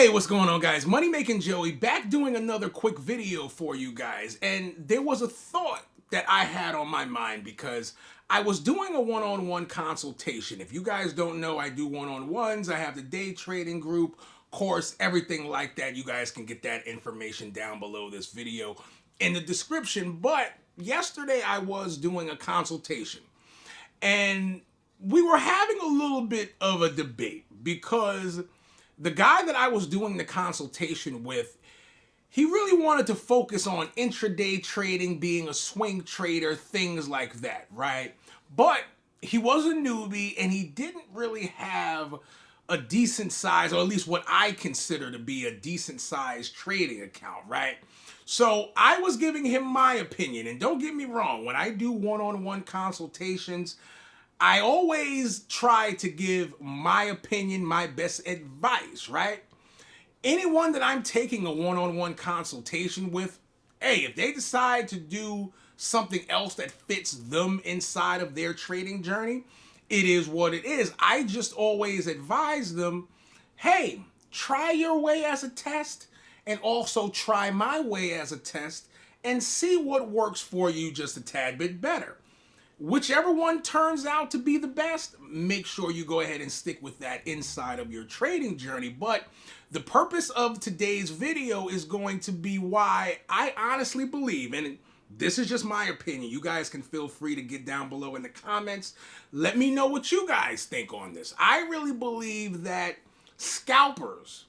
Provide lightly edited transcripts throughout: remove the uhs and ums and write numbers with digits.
Hey, what's going on, guys? Money Making Joey back doing another quick video for you guys. And there was a thought that I had on my mind because I was doing a one-on-one consultation. If you guys don't know, I do one-on-ones. I have the day trading group, course, everything like that. You guys can get that information down below this video in the description. But yesterday I was doing a consultation and we were having a little bit of a debate because the guy that I was doing the consultation with, he really wanted to focus on intraday trading, being a swing trader, things like that, right? But he was a newbie and he didn't really have a decent size, or at least what I consider to be a decent size trading account, right? So I was giving him my opinion, and don't get me wrong, when I do one-on-one consultations, I always try to give my opinion, my best advice, right? Anyone that I'm taking a one-on-one consultation with, hey, if they decide to do something else that fits them inside of their trading journey, it is what it is. I just always advise them, hey, try your way as a test and also try my way as a test and see what works for you just a tad bit better. Whichever one turns out to be the best, make sure you go ahead and stick with that inside of your trading journey. But the purpose of today's video is going to be why I honestly believe, and this is just my opinion, you guys can feel free to get down below in the comments. Let me know what you guys think on this. I really believe that scalpers,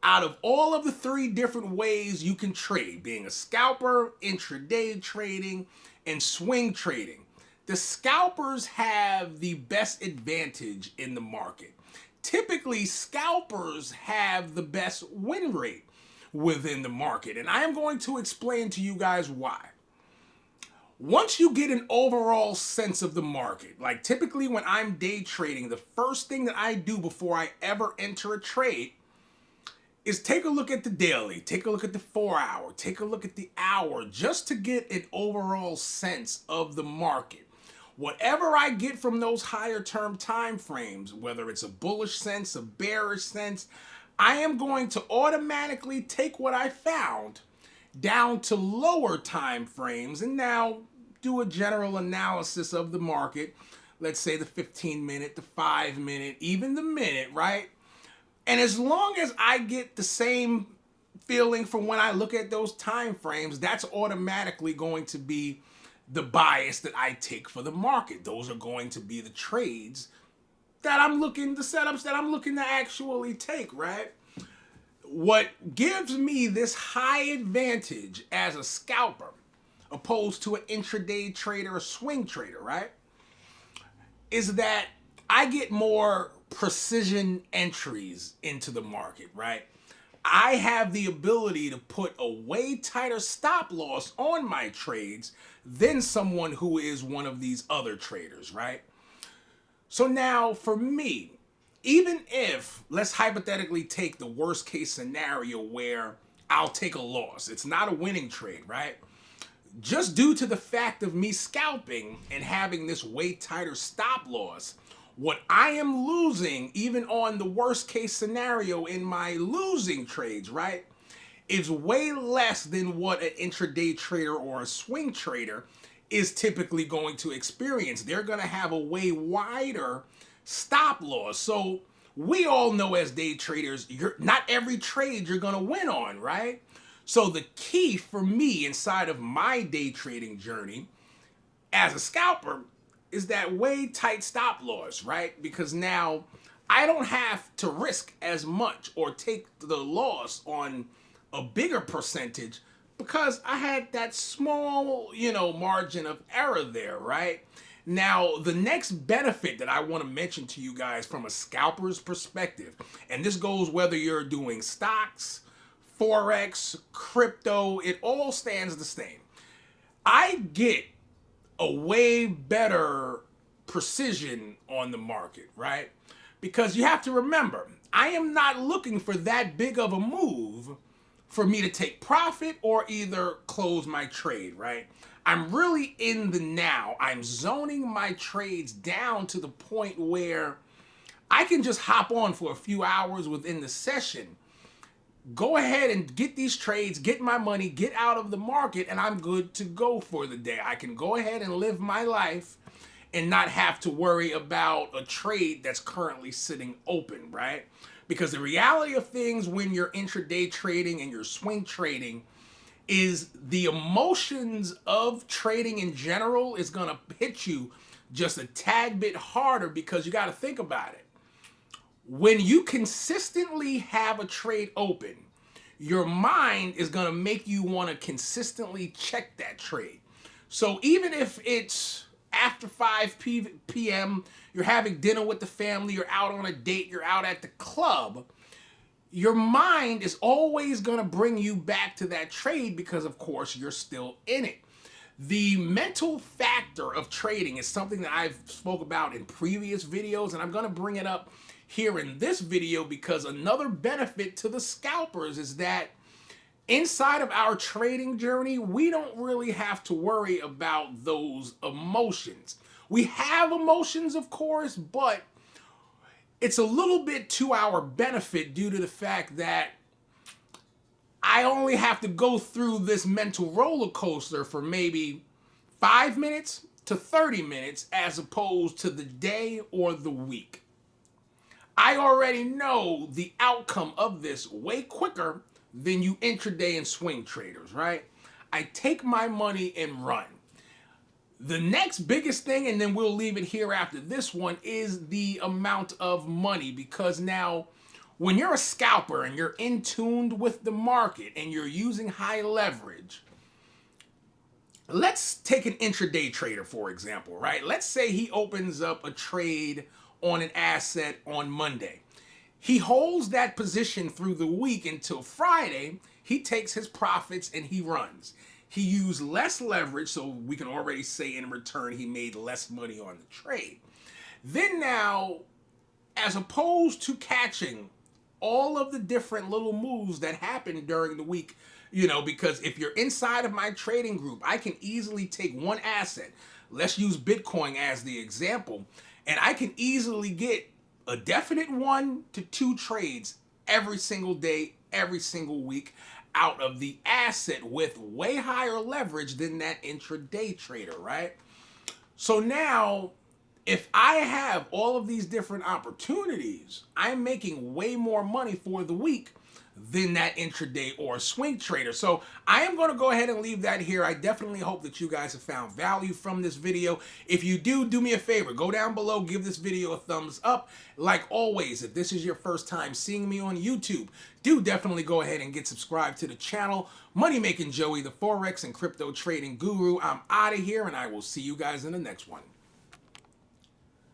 out of all of the three different ways you can trade, being a scalper, intraday trading, and swing trading, the scalpers have the best advantage in the market. Typically, scalpers have the best win rate within the market, and I am going to explain to you guys why. Once you get an overall sense of the market, like typically when I'm day trading, the first thing that I do before I ever enter a trade is take a look at the daily, take a look at the 4 hour, take a look at the hour, just to get an overall sense of the market. Whatever I get from those higher term time frames, whether it's a bullish sense, a bearish sense, I am going to automatically take what I found down to lower time frames and now do a general analysis of the market. Let's say the 15-minute, the 5-minute, even the minute, right? And as long as I get the same feeling from when I look at those time frames, that's automatically going to be the bias that I take for the market. Those are going to be the trades that I'm looking, the setups that I'm looking to actually take, right? What gives me this high advantage as a scalper opposed to an intraday trader or swing trader, right, is that I get more precision entries into the market, right? I have the ability to put a way tighter stop loss on my trades than someone who is one of these other traders, right? So now for me, even if, let's hypothetically take the worst case scenario where I'll take a loss, it's not a winning trade, right? Just due to the fact of me scalping and having this way tighter stop loss, what I am losing, even on the worst case scenario in my losing trades, right, is way less than what an intraday trader or a swing trader is typically going to experience. They're going to have a way wider stop loss. So we all know as day traders, not every trade you're going to win on, right? So the key for me inside of my day trading journey as a scalper is that way tight stop loss, right? Because now I don't have to risk as much or take the loss on a bigger percentage because I had that small, margin of error there, right? Now, the next benefit that I want to mention to you guys from a scalper's perspective, and this goes whether you're doing stocks, Forex, crypto, it all stands the same. I get a way better precision on the market, right? Because you have to remember, I am not looking for that big of a move for me to take profit or either close my trade, right? I'm really in the now. I'm zoning my trades down to the point where I can just hop on for a few hours within the session go ahead and get these trades, get my money, get out of the market, and I'm good to go for the day. I can go ahead and live my life and not have to worry about a trade that's currently sitting open, right? Because the reality of things when you're intraday trading and you're swing trading is the emotions of trading in general is going to hit you just a tad bit harder, because you got to think about it. When you consistently have a trade open, your mind is going to make you want to consistently check that trade. So even if it's after 5 p.m., you're having dinner with the family, you're out on a date, you're out at the club, your mind is always going to bring you back to that trade because, of course, you're still in it. The mental factor of trading is something that I've spoke about in previous videos, and I'm going to bring it up here in this video because another benefit to the scalpers is that inside of our trading journey, we don't really have to worry about those emotions. We have emotions, of course, but it's a little bit to our benefit due to the fact that I only have to go through this mental roller coaster for maybe 5 minutes to 30 minutes as opposed to the day or the week. I already know the outcome of this way quicker than you intraday and swing traders, right? I take my money and run. The next biggest thing, and then we'll leave it here after this one, is the amount of money. Because now, when you're a scalper and you're in tuned with the market and you're using high leverage, let's take an intraday trader, for example, right? Let's say he opens up a trade on an asset on Monday. He holds that position through the week until Friday. He takes his profits and he runs. He used less leverage, so we can already say in return he made less money on the trade. Then now, as opposed to catching all of the different little moves that happen during the week, because if you're inside of my trading group, I can easily take one asset. Let's use Bitcoin as the example. And I can easily get a definite 1 to 2 trades every single day, every single week out of the asset with way higher leverage than that intraday trader, right? So now, if I have all of these different opportunities, I'm making way more money for the week than that intraday or swing trader. So I am going to go ahead and leave that here. I definitely hope that you guys have found value from this video. If you do me a favor, go down below, give this video a thumbs up. Like always, if this is your first time seeing me on YouTube, do definitely go ahead and get subscribed to the channel. Money Making Joey, the Forex and crypto trading guru. I'm out of here, and I will see you guys in the next one.